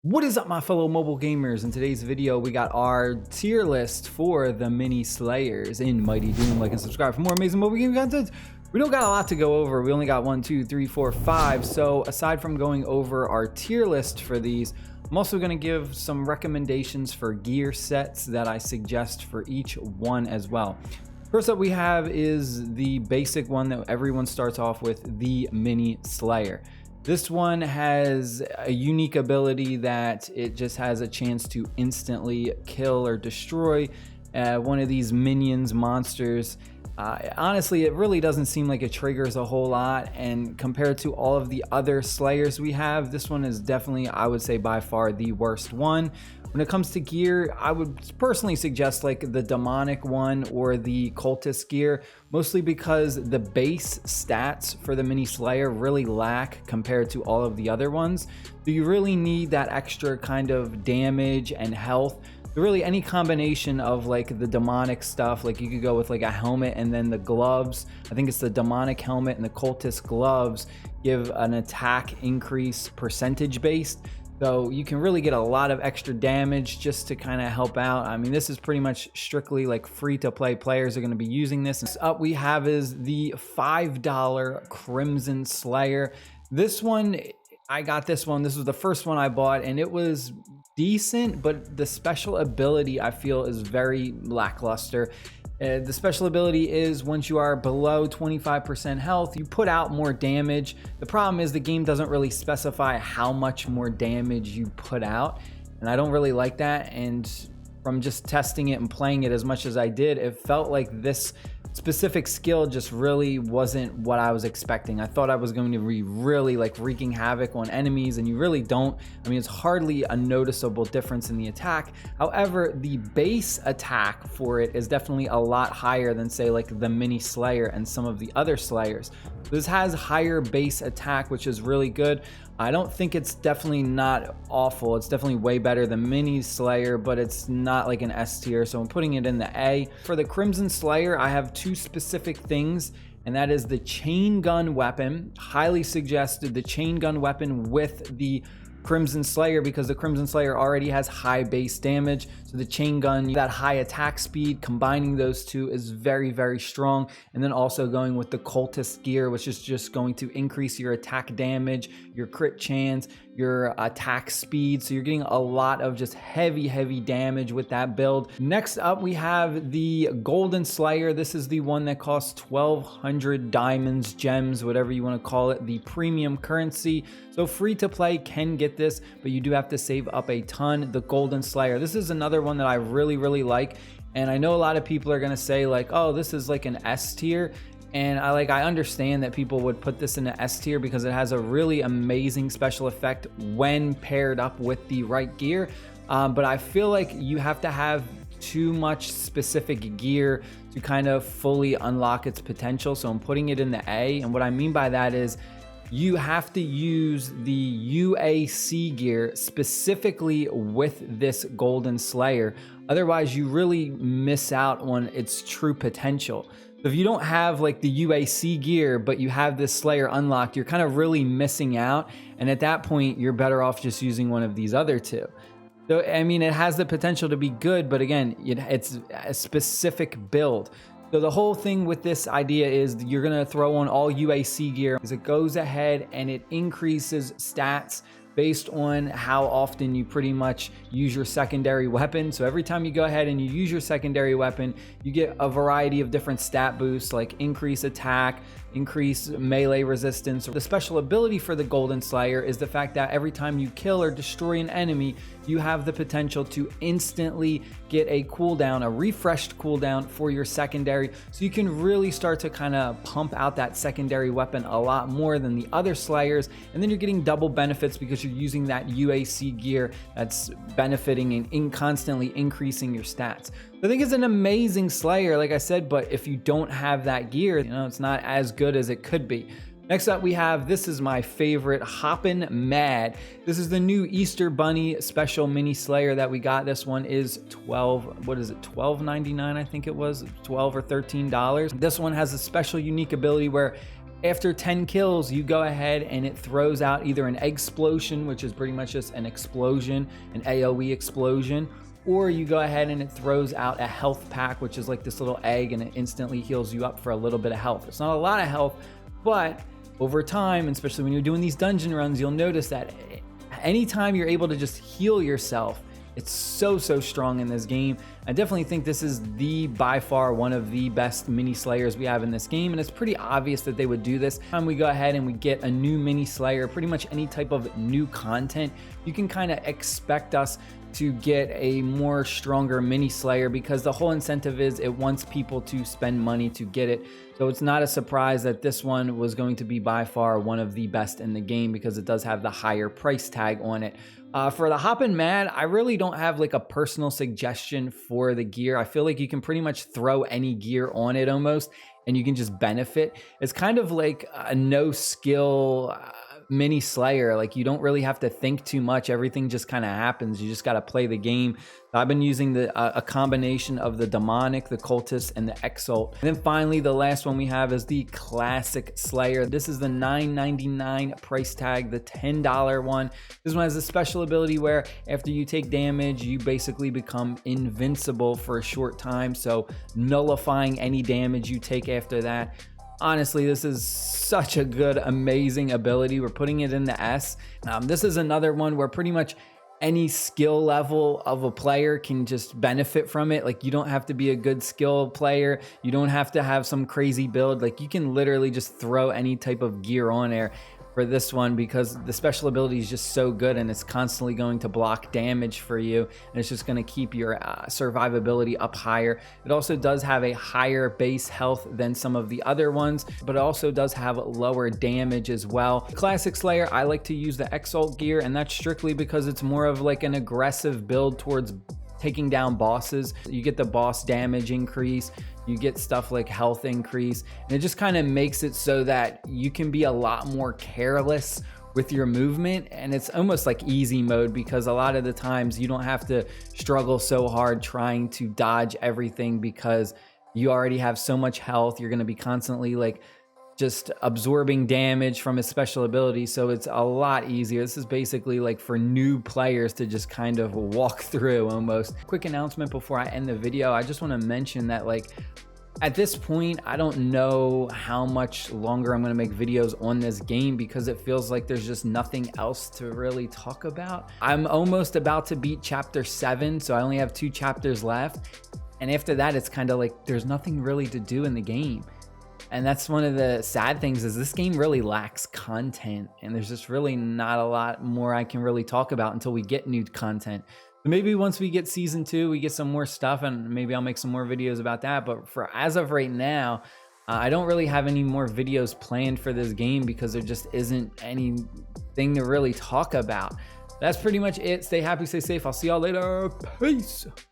What is up, my fellow mobile gamers? In today's video we got our tier list for the mini slayers in Mighty Doom. Like and subscribe for more amazing mobile game content. We don't got a lot to go over. We only got 1, 2, 3, 4, 5. So aside from going over our tier list for these, I'm also going to give some recommendations for gear sets that I suggest for each one as well. First up we have is the basic one that everyone starts off with, the mini slayer. This one has a unique ability that it just has a chance to instantly kill or destroy one of these minions, monsters. Honestly, it really doesn't seem like it triggers a whole lot, and compared to all of the other slayers we have, this one is definitely, I would say, by far the worst one. When it comes to gear, I would personally suggest like the demonic one or the cultist gear, mostly because the base stats for the mini slayer really lack compared to all of the other ones. So you really need that extra kind of damage and health. Really any combination of like the demonic stuff, like you could go with like a helmet and then the gloves. I think it's the demonic helmet and the cultist gloves give an attack increase percentage based. So you can really get a lot of extra damage just to kind of help out. I mean, this is pretty much strictly like free to play players are going to be using this. Next up we have is the $5 Crimson Slayer. This one, I got this one. This was the first one I bought and it was decent, but the special ability I feel is very lackluster. The special ability is once you are below 25% health, you put out more damage. The problem is the game doesn't really specify how much more damage you put out, and I don't really like that. And from just testing it and playing it as much as I did, it felt like this specific skill just really wasn't what I was expecting. I thought I was going to be really like wreaking havoc on enemies, and you really don't. I mean, it's hardly a noticeable difference in the attack. However, the base attack for it is definitely a lot higher than say like the mini slayer and some of the other slayers. This has higher base attack, which is really good. I don't think it's definitely not awful. It's definitely way better than Mini Slayer, but it's not like an S tier, so I'm putting it in the A. For the Crimson Slayer, I have two specific things, and that is the chain gun weapon. Highly suggested the chain gun weapon with the Crimson Slayer, because the Crimson Slayer already has high base damage, so the chain gun, that high attack speed, combining those two is very, very strong. And then also going with the cultist gear, which is just going to increase your attack damage, your crit chance, your attack speed, so you're getting a lot of just heavy damage with that build. Next up we have the Golden Slayer. This is the one that costs 1,200 diamonds, gems, whatever you want to call it, the premium currency. So free to play can get this, but you do have to save up a ton. The Golden Slayer, this is another one that I really like, and I know a lot of people are going to say like, oh, this is like an S tier. And I understand that people would put this in the S tier because it has a really amazing special effect when paired up with the right gear. But I feel like you have to have too much specific gear to kind of fully unlock its potential. So I'm putting it in the A. And what I mean by that is you have to use the UAC gear specifically with this Golden Slayer. Otherwise, you really miss out on its true potential. If you don't have like the UAC gear, but you have this Slayer unlocked, you're kind of really missing out. And at that point, you're better off just using one of these other two. So, I mean, it has the potential to be good, but again, it's a specific build. So the whole thing with this idea is you're going to throw on all UAC gear because it goes ahead and it increases stats based on how often you pretty much use your secondary weapon. So every time you go ahead and you use your secondary weapon, you get a variety of different stat boosts like increase attack, increase melee resistance. The special ability for the Golden Slayer is the fact that every time you kill or destroy an enemy, you have the potential to instantly get a cooldown, a refreshed cooldown for your secondary. So you can really start to kind of pump out that secondary weapon a lot more than the other Slayers. And then you're getting double benefits because you're using that UAC gear that's benefiting and constantly increasing your stats. I think it's an amazing Slayer, like I said, but if you don't have that gear, it's not as good as it could be. Next up we have, this is my favorite, Hoppin' Mad. This is the new Easter Bunny special mini slayer that we got. This one is $12.99, I think it was, $12 or $13. This one has a special unique ability where After 10 kills, you go ahead and it throws out either an explosion, which is pretty much just an explosion, an AoE explosion, or you go ahead and it throws out a health pack, which is like this little egg, and it instantly heals you up for a little bit of health. It's not a lot of health, but over time, especially when you're doing these dungeon runs, you'll notice that anytime you're able to just heal yourself, it's so strong in this game. I definitely think this is by far one of the best mini slayers we have in this game, and it's pretty obvious that they would do this. When we go ahead and we get a new mini slayer, pretty much any type of new content, you can kind of expect us to get a more stronger mini slayer, because the whole incentive is it wants people to spend money to get it. So it's not a surprise that this one was going to be by far one of the best in the game, because it does have the higher price tag on it. For the Hoppin' Mad, I really don't have like a personal suggestion for the gear. I feel like you can pretty much throw any gear on it almost, and you can just benefit. It's kind of like a no skill mini slayer. Like, you don't really have to think too much. Everything just kind of happens. You just got to play the game. I've been using a combination of the demonic, the cultist, and the exalt. And then finally, the last one we have is the classic slayer. This is the $9.99 price tag, the $10 one. This one has a special ability where after you take damage, you basically become invincible for a short time, so nullifying any damage you take after that. Honestly, this is such a good, amazing ability. We're putting it in the S. This is another one where pretty much any skill level of a player can just benefit from it. Like, you don't have to be a good skill player. You don't have to have some crazy build. Like, you can literally just throw any type of gear on there for this one, because the special ability is just so good, and it's constantly going to block damage for you, and it's just going to keep your survivability up higher. It also does have a higher base health than some of the other ones, but it also does have lower damage as well. Classic Slayer, I like to use the Exalt gear, and that's strictly because it's more of like an aggressive build towards taking down bosses. You get the boss damage increase, you get stuff like health increase, and it just kind of makes it so that you can be a lot more careless with your movement, and it's almost like easy mode, because a lot of the times you don't have to struggle so hard trying to dodge everything, because you already have so much health. You're going to be constantly like just absorbing damage from his special ability, so it's a lot easier. This is basically like for new players to just kind of walk through almost. Quick announcement before I end the video, I just want to mention that like at this point, I don't know how much longer I'm going to make videos on this game, because it feels like there's just nothing else to really talk about. I'm almost about to beat chapter 7, so I only have 2 chapters left, and after that it's kind of like there's nothing really to do in the game. And that's one of the sad things, is this game really lacks content, and there's just really not a lot more I can really talk about until we get new content. Maybe once we get season 2, we get some more stuff, and maybe I'll make some more videos about that. But for as of right now, I don't really have any more videos planned for this game, because there just isn't anything to really talk about. That's pretty much it. Stay happy, stay safe. I'll see y'all later. Peace.